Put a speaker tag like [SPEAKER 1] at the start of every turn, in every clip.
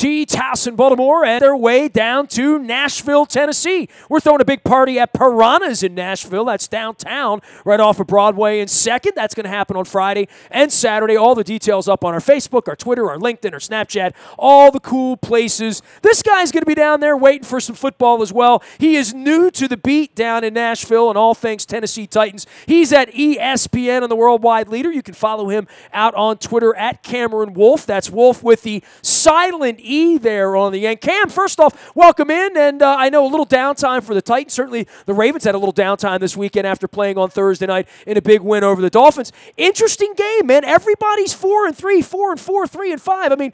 [SPEAKER 1] Keats, House in Baltimore, and their way down to Nashville, Tennessee. We're throwing a big party at Piranha's in Nashville. That's downtown, right off of Broadway and 2nd. That's going to happen on Friday and Saturday. All the details up on our Facebook, our Twitter, our LinkedIn, our Snapchat, all the cool places. This guy's going to be down there waiting for some football as well. He is new to the beat down in Nashville and all things Tennessee Titans. He's at ESPN on the Worldwide Leader. You can follow him out on Twitter at Cameron Wolfe. That's Wolfe with the silent E there on the end. Cam, first off, welcome in, and I know a little downtime for the Titans. Certainly the Ravens had a little downtime this weekend after playing on Thursday night in a big win over the Dolphins. Interesting game, man. Everybody's 4-3, 4-4, 3-5. I mean,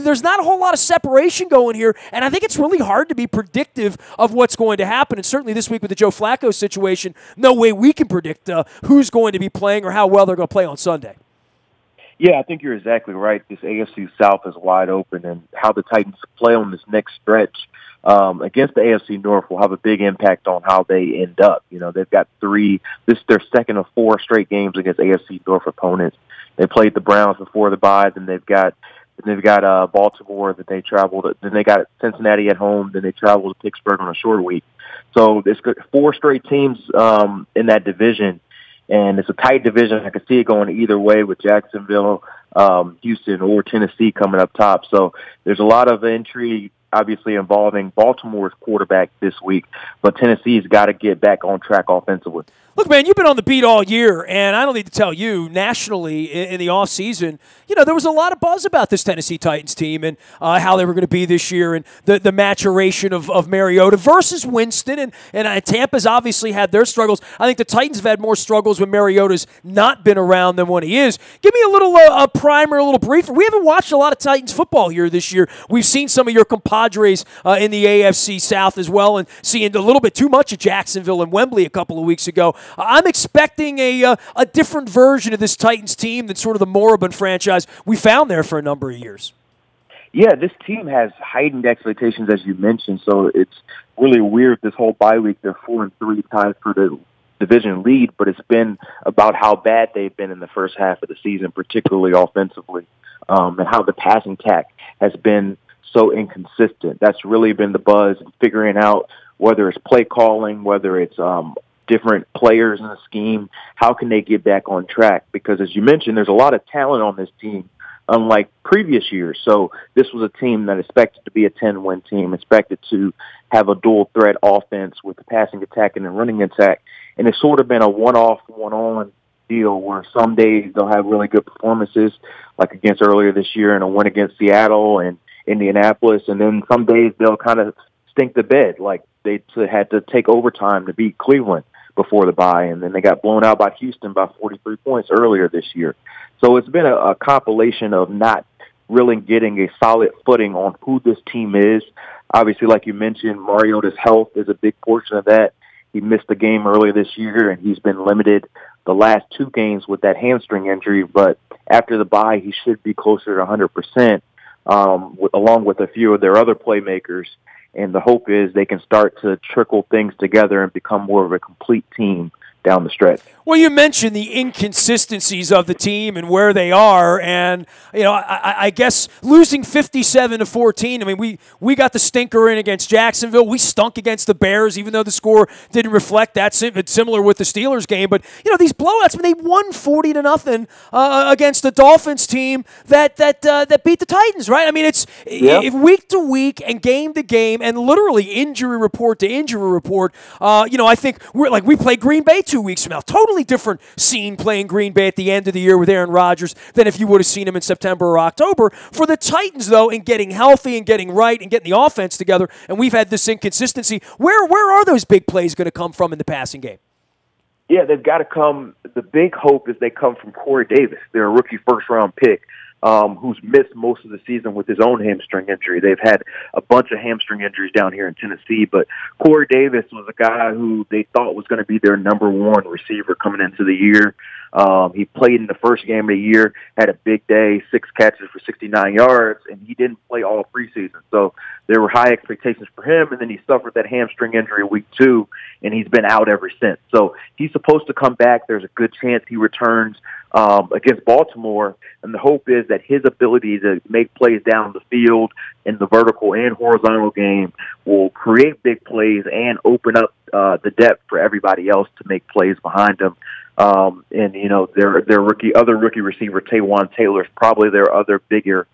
[SPEAKER 1] there's not a whole lot of separation going here, and I think it's really hard to be predictive of what's going to happen. And certainly this week with the Joe Flacco situation, no way we can predict who's going to be playing or how well they're going to play on Sunday.
[SPEAKER 2] Yeah, I think you're exactly right. This AFC South is wide open, and how the Titans play on this next stretch against the AFC North will have a big impact on how they end up. You know, they've got this is their second of 4 straight games against AFC North opponents. They played the Browns before the bye, then they've got Baltimore that they traveled, then they got Cincinnati at home, then they traveled to Pittsburgh on a short week. So there's 4 straight teams in that division. And it's a tight division. I can see it going either way with Jacksonville, Houston, or Tennessee coming up top. So there's a lot of intrigue, obviously, involving Baltimore's quarterback this week. But Tennessee's got to get back on track offensively.
[SPEAKER 1] Look, man, you've been on the beat all year, and I don't need to tell you, nationally in the offseason, you know, there was a lot of buzz about this Tennessee Titans team and how they were going to be this year and the maturation of Mariota versus Winston. And Tampa's obviously had their struggles. I think the Titans have had more struggles when Mariota's not been around than when he is. Give me a little a primer, a little briefer. We haven't watched a lot of Titans football here this year. We've seen some of your compadres in the AFC South as well and seeing a little bit too much of Jacksonville and Wembley a couple of weeks ago. I'm expecting a different version of this Titans team than sort of the moribund franchise we found there for a number of years.
[SPEAKER 2] Yeah, this team has heightened expectations, as you mentioned, so it's really weird this whole bye week. They're 4-3 tied for the division lead, but it's been about how bad they've been in the first half of the season, particularly offensively, and how the passing attack has been so inconsistent. That's really been the buzz, and figuring out whether it's play calling, whether it's different players in the scheme, how can they get back on track? Because as you mentioned, there's a lot of talent on this team, unlike previous years. So this was a team that expected to be a 10-win team, expected to have a dual threat offense with the passing attack and the running attack. And it's sort of been a one-off, one-on deal where some days they'll have really good performances, like against earlier this year and a win against Seattle and Indianapolis. And then some days they'll kind of stink the bed, like they had to take overtime to beat Cleveland before the bye, and then they got blown out by Houston by 43 points earlier this year. So it's been a compilation of not really getting a solid footing on who this team is. Obviously, like you mentioned, Mariota's health is a big portion of that. He missed the game earlier this year, and he's been limited the last 2 games with that hamstring injury. But after the bye, he should be closer to 100%, along with a few of their other playmakers. And the hope is they can start to trickle things together and become more of a complete team down the stretch.
[SPEAKER 1] Well, you mentioned the inconsistencies of the team and where they are, and you know, I guess losing 57-14. I mean, we got the stinker in against Jacksonville. We stunk against the Bears, even though the score didn't reflect that. It's similar with the Steelers game, but you know, these blowouts. I mean, they won 40-0 against the Dolphins team that beat the Titans, right? I mean, it's week to week and game to game, and literally injury report to injury report. You know, I think we play Green Bay 2 weeks from now. Totally different scene playing Green Bay at the end of the year with Aaron Rodgers than if you would have seen him in September or October. For the Titans, though, in getting healthy and getting right and getting the offense together, and we've had this inconsistency, where are those big plays going to come from in the passing game?
[SPEAKER 2] Yeah, they've got to come. The big hope is they come from Corey Davis. They're a rookie first-round pick who's missed most of the season with his own hamstring injury. They've had a bunch of hamstring injuries down here in Tennessee, but Corey Davis was a guy who they thought was going to be their number 1 receiver coming into the year. He played in the first game of the year, had a big day, 6 catches for 69 yards, and he didn't play all preseason. So there were high expectations for him, and then he suffered that hamstring injury week 2, and he's been out ever since. So he's supposed to come back. There's a good chance he returns against Baltimore, and the hope is that his ability to make plays down the field in the vertical and horizontal game will create big plays and open up the depth for everybody else to make plays behind him. And their other rookie receiver, Taywan Taylor, is probably their other bigger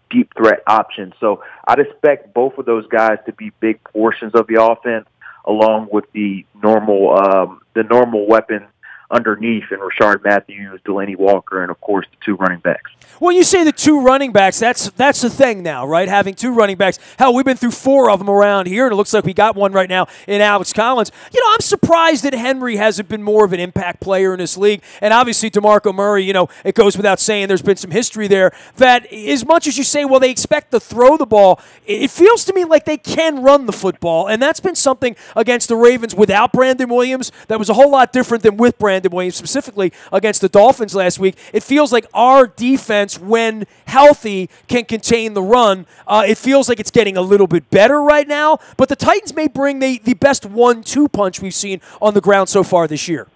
[SPEAKER 2] deep threat option. So I'd expect both of those guys to be big portions of the offense, along with the normal weapons underneath in Rashard Matthews, Delaney Walker, and, of course, the 2 running backs.
[SPEAKER 1] Well, you say the 2 running backs, that's the thing now, right? Having 2 running backs. Hell, we've been through 4 of them around here, and it looks like we got one right now in Alex Collins. I'm surprised that Henry hasn't been more of an impact player in this league. And obviously, DeMarco Murray, it goes without saying there's been some history there that as much as you say, well, they expect to throw the ball, it feels to me like they can run the football. And that's been something against the Ravens without Brandon Williams that was a whole lot different than with Brandon Williams, specifically against the Dolphins last week. It feels like our defense, when healthy, can contain the run. It feels like it's getting a little bit better right now, but the Titans may bring the best 1-2 punch we've seen on the ground so far this year.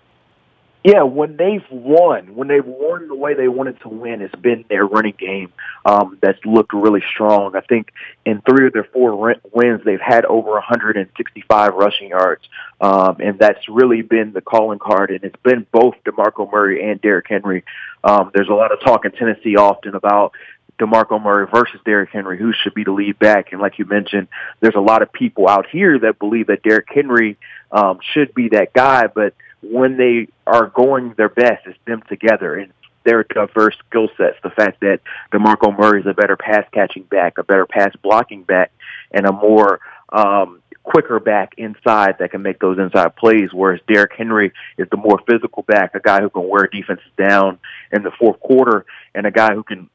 [SPEAKER 2] Yeah, when they've won the way they wanted to win, it's been their running game that's looked really strong. I think in 3 of their 4 wins, they've had over 165 rushing yards, and that's really been the calling card, and it's been both DeMarco Murray and Derrick Henry. There's a lot of talk in Tennessee often about DeMarco Murray versus Derrick Henry, who should be the lead back. And like you mentioned, there's a lot of people out here that believe that Derrick Henry should be that guy, but when they are going their best, it's them together. And their diverse skill sets, the fact that DeMarco Murray is a better pass-catching back, a better pass-blocking back, and a more quicker back inside that can make those inside plays, whereas Derrick Henry is the more physical back, a guy who can wear defenses down in the fourth quarter, and a guy who can,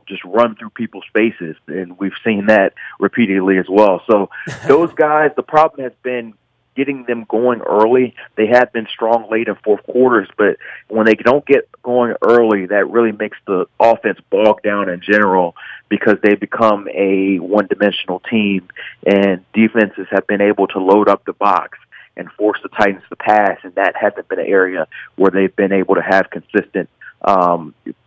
[SPEAKER 2] just run through people's faces. And we've seen that repeatedly as well. So those guys, the problem has been getting them going early. They have been strong late in fourth quarters, but when they don't get going early, that really makes the offense bog down in general because they become a one-dimensional team, and defenses have been able to load up the box and force the Titans to pass, and that hasn't been an area where they've been able to have consistent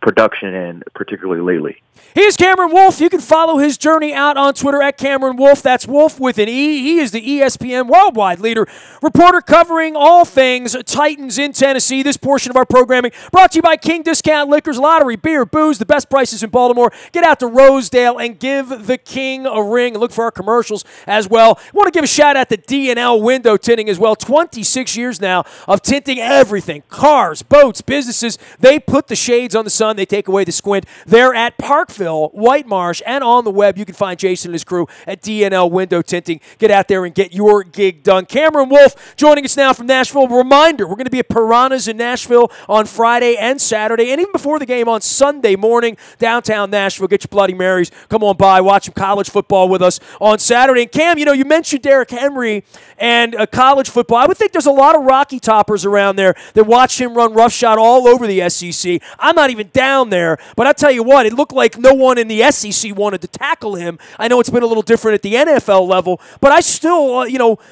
[SPEAKER 2] production, and particularly lately.
[SPEAKER 1] Here's Cameron Wolfe. You can follow his journey out on Twitter at Cameron Wolfe. That's Wolfe with an E. He is the ESPN worldwide leader, reporter covering all things Titans in Tennessee. This portion of our programming brought to you by King Discount Liquors, Lottery, Beer, Booze, the best prices in Baltimore. Get out to Rosedale and give the King a ring, and look for our commercials as well. I want to give a shout out to D&L Window Tinting as well. 26 years now of tinting everything, cars, boats, businesses. They put the shades on the sun. They take away the squint. They're at Parkville, White Marsh, and on the web. You can find Jason and his crew at D&L Window Tinting. Get out there and get your gig done. Cameron Wolfe joining us now from Nashville. Reminder, we're going to be at Piranha's in Nashville on Friday and Saturday, and even before the game on Sunday morning, downtown Nashville. Get your Bloody Marys. Come on by. Watch some college football with us on Saturday. And Cam, you mentioned Derrick Henry and college football. I would think there's a lot of Rocky Toppers around there that watched him run roughshod all over the SEC. I'm not even down there, but I tell you what, it looked like no one in the SEC wanted to tackle him. I know it's been a little different at the NFL level, but I still,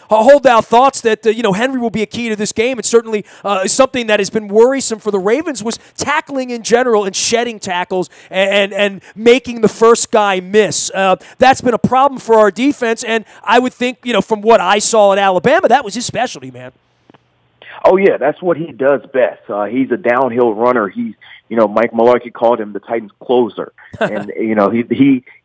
[SPEAKER 1] hold out thoughts that, Henry will be a key to this game. And certainly something that has been worrisome for the Ravens was tackling in general and shedding tackles and making the first guy miss. That's been a problem for our defense, and I would think, from what I saw at Alabama, that was his specialty, man.
[SPEAKER 2] Oh, yeah, that's what he does best. He's a downhill runner. He's, Mike Mularkey called him the Titans closor. And,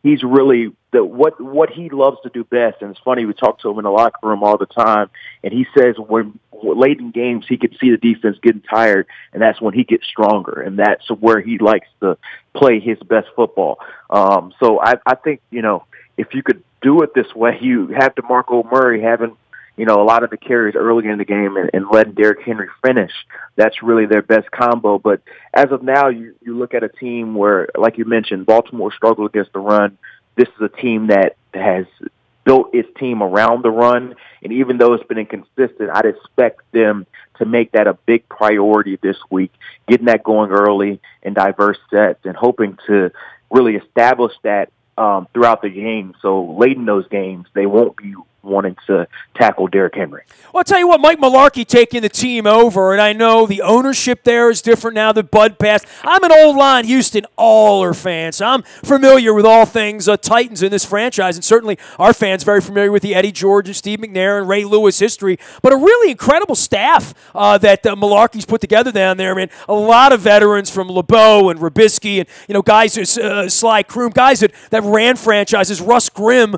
[SPEAKER 2] he's really what he loves to do best. And it's funny, we talk to him in the locker room all the time, and he says when late in games he could see the defense getting tired, and that's when he gets stronger. And that's where he likes to play his best football. So I think, if you could do it this way, you have DeMarco Murray having a lot of the carries early in the game and letting Derrick Henry finish. That's really their best combo. But as of now, you look at a team where, like you mentioned, Baltimore struggled against the run. This is a team that has built its team around the run. And even though it's been inconsistent, I'd expect them to make that a big priority this week, getting that going early in diverse sets and hoping to really establish that throughout the game. So late in those games, they won't be wanting to tackle Derrick Henry.
[SPEAKER 1] Well, I'll tell you what, Mike Mularkey taking the team over, and I know the ownership there is different now that Bud passed. I'm an old line Houston Oilers fan, so I'm familiar with all things Titans in this franchise, and certainly our fans very familiar with the Eddie George and Steve McNair and Ray Lewis history, but a really incredible staff that Mularkey's put together down there. I mean, a lot of veterans from LeBeau and Rubisky and, guys, Sly Kroom, guys that ran franchises, Russ Grimm,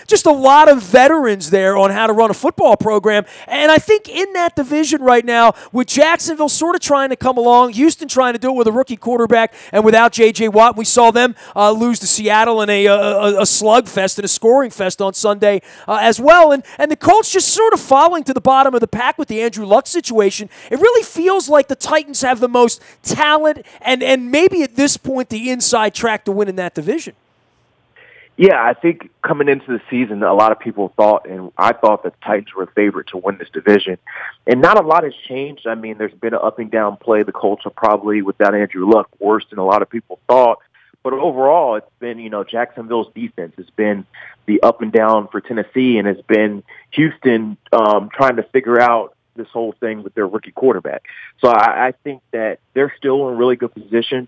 [SPEAKER 1] just a lot of veterans there on how to run a football program. And I think in that division right now, with Jacksonville sort of trying to come along, Houston trying to do it with a rookie quarterback and without J.J. Watt, we saw them lose to Seattle in a slugfest and a scoring fest on Sunday as well. And the Colts just sort of falling to the bottom of the pack with the Andrew Luck situation. It really feels like the Titans have the most talent and maybe at this point the inside track to win in that division.
[SPEAKER 2] Yeah, I think coming into the season, a lot of people thought, and I thought that the Titans were a favorite to win this division. And not a lot has changed. I mean, there's been an up and down play. The Colts are probably, without Andrew Luck, worse than a lot of people thought. But overall, it's been, Jacksonville's defense. It's been the up and down for Tennessee, and it's been Houston trying to figure out this whole thing with their rookie quarterback. So I think that they're still in a really good position.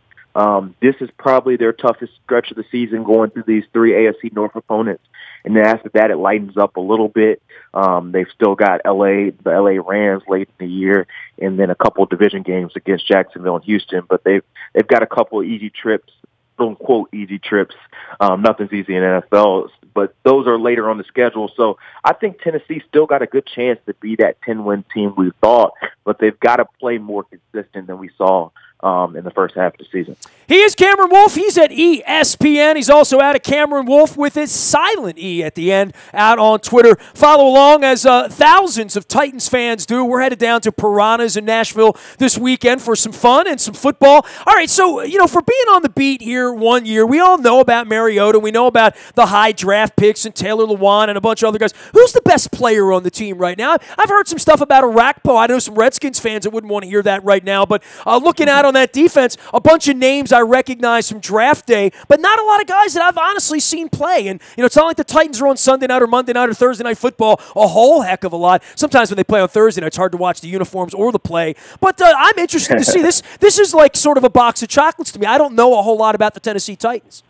[SPEAKER 2] This is probably their toughest stretch of the season, going through these three AFC North opponents. And then after that, it lightens up a little bit. They've still got the LA Rams late in the year, and then a couple of division games against Jacksonville and Houston. But they've got a couple of easy trips, quote unquote easy trips. Nothing's easy in the NFL, but those are later on the schedule. So I think Tennessee still got a good chance to be that 10-win team we thought, but they've got to play more consistent than we saw in the first half of the season.
[SPEAKER 1] He is Cameron Wolfe. He's at ESPN. He's also out at Cameron Wolfe with his silent E at the end out on Twitter. Follow along as thousands of Titans fans do. We're headed down to Piranhas in Nashville this weekend for some fun and some football. All right, so, for being on the beat here one year, we all know about Mariota. We know about the high draft picks and Taylor Lewan and a bunch of other guys. Who's the best player on the team right now? I've heard some stuff about Arakpo. I know some Redskins fans that wouldn't want to hear that right now, but looking out on that defense, a bunch of names I recognize from draft day, but not a lot of guys that I've honestly seen play. And, it's not like the Titans are on Sunday night or Monday night or Thursday night football a whole heck of a lot. Sometimes when they play on Thursday night, it's hard to watch the uniforms or the play. But I'm interested to see this. This is like sort of a box of chocolates to me. I don't know a whole lot about the Tennessee Titans.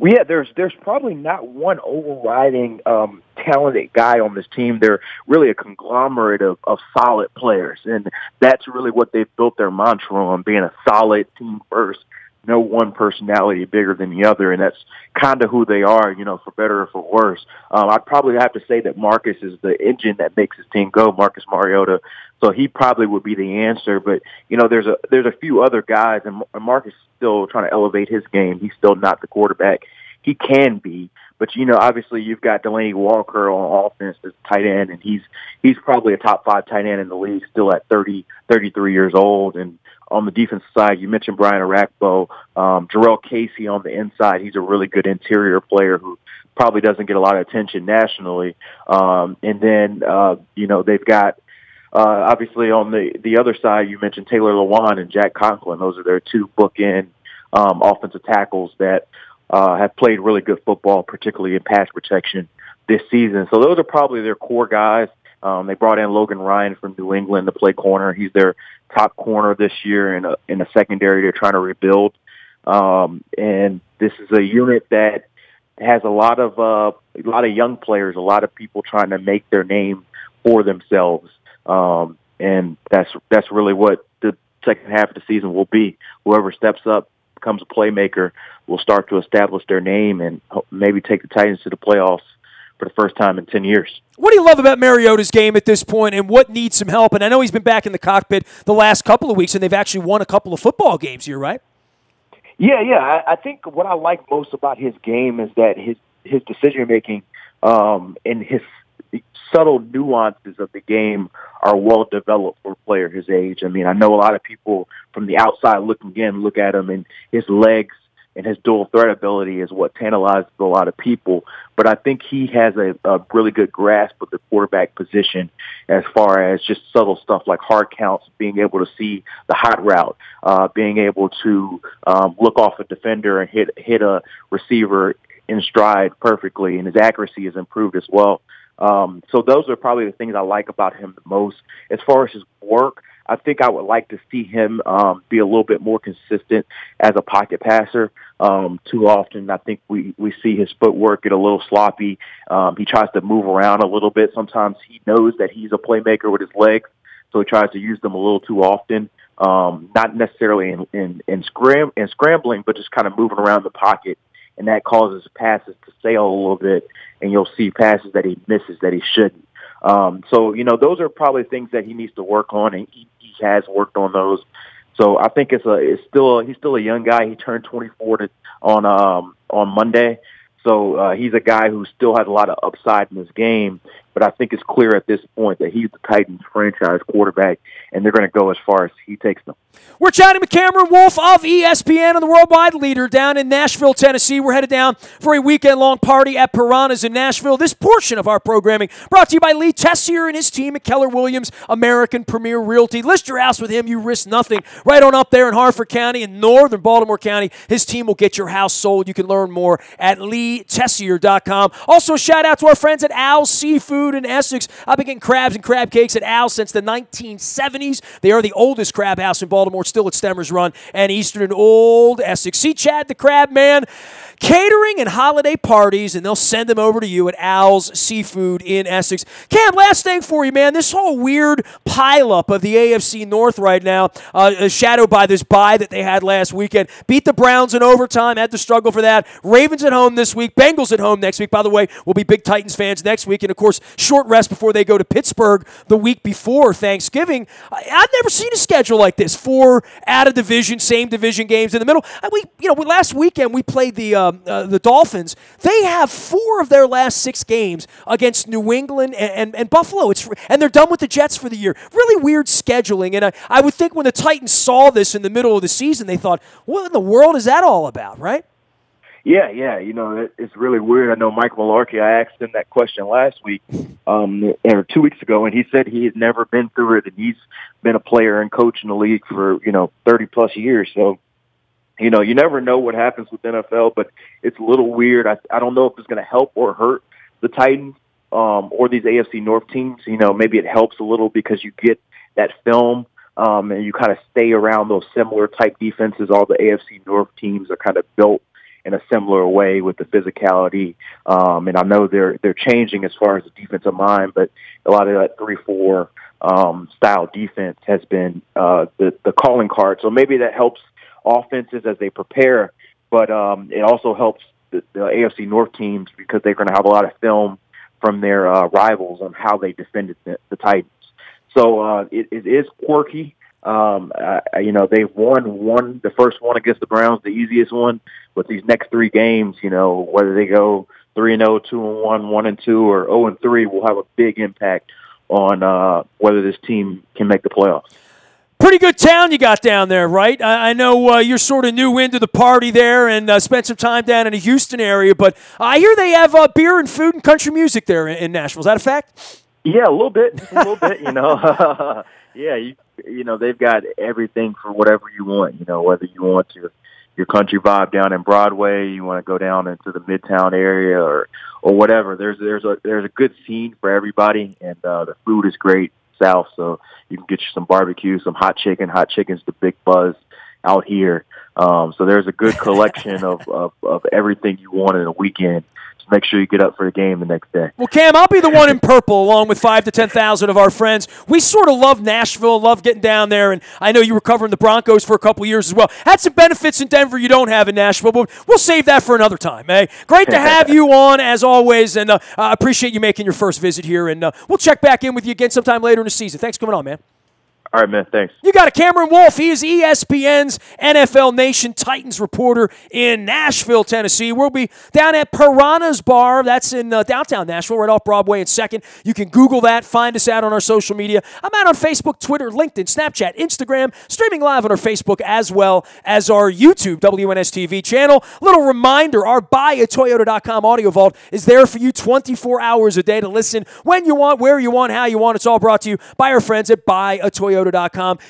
[SPEAKER 2] Well, yeah, there's probably not one overriding talented guy on this team. They're really a conglomerate of solid players, and that's really what they've built their mantra on, being a solid team first. No one personality bigger than the other, and that's kind of who they are, for better or for worse. I'd probably have to say that Marcus is the engine that makes his team go, Marcus Mariota. So he probably would be the answer. But, there's a few other guys, and Marcus is still trying to elevate his game. He's still not the quarterback he can be. But, obviously you've got Delaney Walker on offense as a tight end, and he's probably a top 5 tight end in the league, still at 33 years old. And on the defensive side, you mentioned Brian Arakpo, Jarrell Casey on the inside. He's a really good interior player who probably doesn't get a lot of attention nationally. And then, they've got, obviously on the other side, you mentioned Taylor Lewan and Jack Conklin. Those are their two bookend offensive tackles that have played really good football, particularly in pass protection this season. So those are probably their core guys. They brought in Logan Ryan from New England to play corner. He's their top corner this year in a secondary they're trying to rebuild. And this is a unit that has a lot of young players, a lot of people trying to make their name for themselves. And that's really what the second half of the season will be. Whoever steps up, becomes a playmaker, will start to establish their name and maybe take the Titans to the playoffs for the first time in 10 years.
[SPEAKER 1] What do you love about Mariota's game at this point, and what needs some help? And I know he's been back in the cockpit the last couple of weeks, and they've actually won a couple of football games here, right?
[SPEAKER 2] Yeah. I think what I like most about his game is that his decision-making and his subtle nuances of the game are well-developed for a player his age. I mean, I know a lot of people from the outside looking in look at him and his legs and his dual threat ability is what tantalizes a lot of people. But I think he has a really good grasp of the quarterback position as far as just subtle stuff like hard counts, being able to see the hot route, being able to look off a defender and hit a receiver in stride perfectly, and his accuracy has improved as well. So those are probably the things I like about him the most. As far as his work, I think I would like to see him be a little bit more consistent as a pocket passer. Too often, I think we see his footwork get a little sloppy. He tries to move around a little bit. Sometimes he knows that he's a playmaker with his legs, so he tries to use them a little too often. Not necessarily in scrambling, but just kind of moving around the pocket. And that causes passes to sail a little bit, and you'll see passes that he misses that he shouldn't. So, those are probably things that he needs to work on, and he has worked on those. So I think he's still a young guy. He turned 24 on Monday. So he's a guy who still has a lot of upside in his game, but I think it's clear at this point that he's the Titans franchise quarterback, and they're going to go as far as he takes them.
[SPEAKER 1] We're chatting with Cameron Wolfe of ESPN and the worldwide leader down in Nashville, Tennessee. We're headed down for a weekend-long party at Piranha's in Nashville. This portion of our programming brought to you by Lee Tessier and his team at Keller Williams American Premier Realty. List your house with him. You risk nothing. Right on up there in Harford County and northern Baltimore County, his team will get your house sold. You can learn more at leetessier.com. Also, shout out to our friends at Al's Seafood in Essex. I've been getting crabs and crab cakes at Al's since the 1970s. They are the oldest crab house in Baltimore, still at Stemmers Run and Eastern and Old Essex. See Chad the Crab Man catering and holiday parties, and they'll send them over to you at Al's Seafood in Essex. Cam, last thing for you, man. This whole weird pileup of the AFC North right now, shadowed by this bye that they had last weekend. Beat the Browns in overtime, had to struggle for that. Ravens at home this week, Bengals at home next week. By the way, we'll be big Titans fans next week, and of course, short rest before they go to Pittsburgh the week before Thanksgiving. I've never seen a schedule like this. 4 out-of-division, same-division games in the middle. Last weekend we played the Dolphins. They have 4 of their last 6 games against New England and Buffalo. And they're done with the Jets for the year. Really weird scheduling. And I would think when the Titans saw this in the middle of the season, they thought, what in the world is that all about, right?
[SPEAKER 2] Yeah. It's really weird. I know Mike Mularkey, I asked him that question last week, or 2 weeks ago, and he said he had never been through it, and he's been a player and coach in the league for, 30-plus years. So, you never know what happens with NFL, but it's a little weird. I don't know if it's going to help or hurt the Titans or these AFC North teams. Maybe it helps a little because you get that film and you kind of stay around those similar type defenses. All the AFC North teams are kind of built in a similar way with the physicality. And I know they're changing as far as the defensive mind, but a lot of that 3-4 style defense has been the calling card. So maybe that helps offenses as they prepare, but it also helps the AFC North teams because they're going to have a lot of film from their rivals on how they defended the Titans. So it is quirky. They've won the first one against the Browns, the easiest one, but these next 3 games, whether they go 3-0, 2-1, 1-2, or 0-3 will have a big impact on whether this team can make the playoffs.
[SPEAKER 1] Pretty good town you got down there, right? I know you're sort of new into the party there and spent some time down in the Houston area, but I hear they have beer and food and country music there in Nashville. Is that a fact?
[SPEAKER 2] Yeah, a little bit. Yeah, they've got everything for whatever you want, whether you want your country vibe down in Broadway, you want to go down into the Midtown area or whatever. There's a good scene for everybody, and the food is great south, so you can get you some barbecue, some hot chicken. Hot chicken's the big buzz out here. So there's a good collection of everything you want in a weekend. Just make sure you get up for the game the next day.
[SPEAKER 1] Well, Cam, I'll be the one in purple along with 5,000 to 10,000 of our friends. We sort of love Nashville, love getting down there, and I know you were covering the Broncos for a couple years as well. Had some benefits in Denver you don't have in Nashville, but we'll save that for another time, eh? Great to have you on, as always, and I appreciate you making your first visit here, and we'll check back in with you again sometime later in the season. Thanks for coming on, man.
[SPEAKER 2] All right, man. Thanks.
[SPEAKER 1] You got a Cameron Wolfe. He is ESPN's NFL Nation Titans reporter in Nashville, Tennessee. We'll be down at Piranha's Bar. That's in downtown Nashville, right off Broadway and 2nd. You can Google that. Find us out on our social media. I'm out on Facebook, Twitter, LinkedIn, Snapchat, Instagram, streaming live on our Facebook as well as our YouTube WNSTV channel. Little reminder, our buyatoyota.com audio vault is there for you 24 hours a day to listen when you want, where you want, how you want. It's all brought to you by our friends at buyatoyota.com.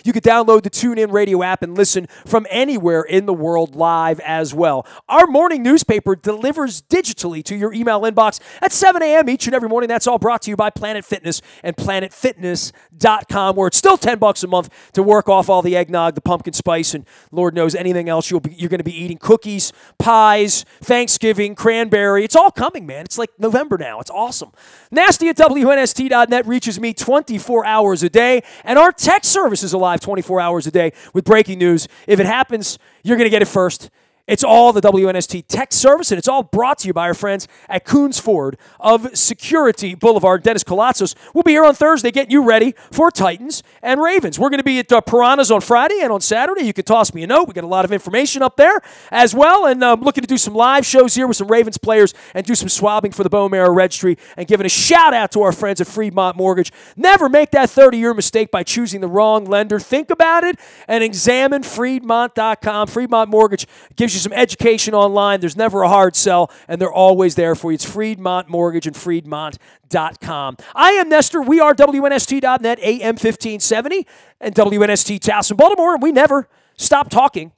[SPEAKER 1] You can download the TuneIn Radio app and listen from anywhere in the world live as well. Our morning newspaper delivers digitally to your email inbox at 7 a.m. each and every morning. That's all brought to you by Planet Fitness and planetfitness.com, where it's still $10 a month to work off all the eggnog, the pumpkin spice, and Lord knows anything else you're going to be eating. Cookies, pies, Thanksgiving, cranberry. It's all coming, man. It's like November now. It's awesome. Nasty at WNST.net reaches me 24 hours a day, and our text service is alive 24 hours a day with breaking news. If it happens, you're going to get it first. It's all the WNST text service, and it's all brought to you by our friends at Coons Ford of Security Boulevard. Dennis Colatzos will be here on Thursday getting you ready for Titans and Ravens. We're going to be at Piranha's on Friday and on Saturday. You can toss me a note. We got a lot of information up there as well, and looking to do some live shows here with some Ravens players and do some swabbing for the Bone Marrow Registry, and giving a shout-out to our friends at Freedmont Mortgage. Never make that 30-year mistake by choosing the wrong lender. Think about it and examine Freedmont.com. Freedmont Mortgage gives you some education online. There's never a hard sell, and they're always there for you. It's Freedmont Mortgage and Freedmont.com. I am Nestor. We are WNST.net, AM 1570, and WNST Towson, Baltimore, and we never stop talking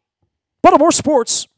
[SPEAKER 1] Baltimore sports.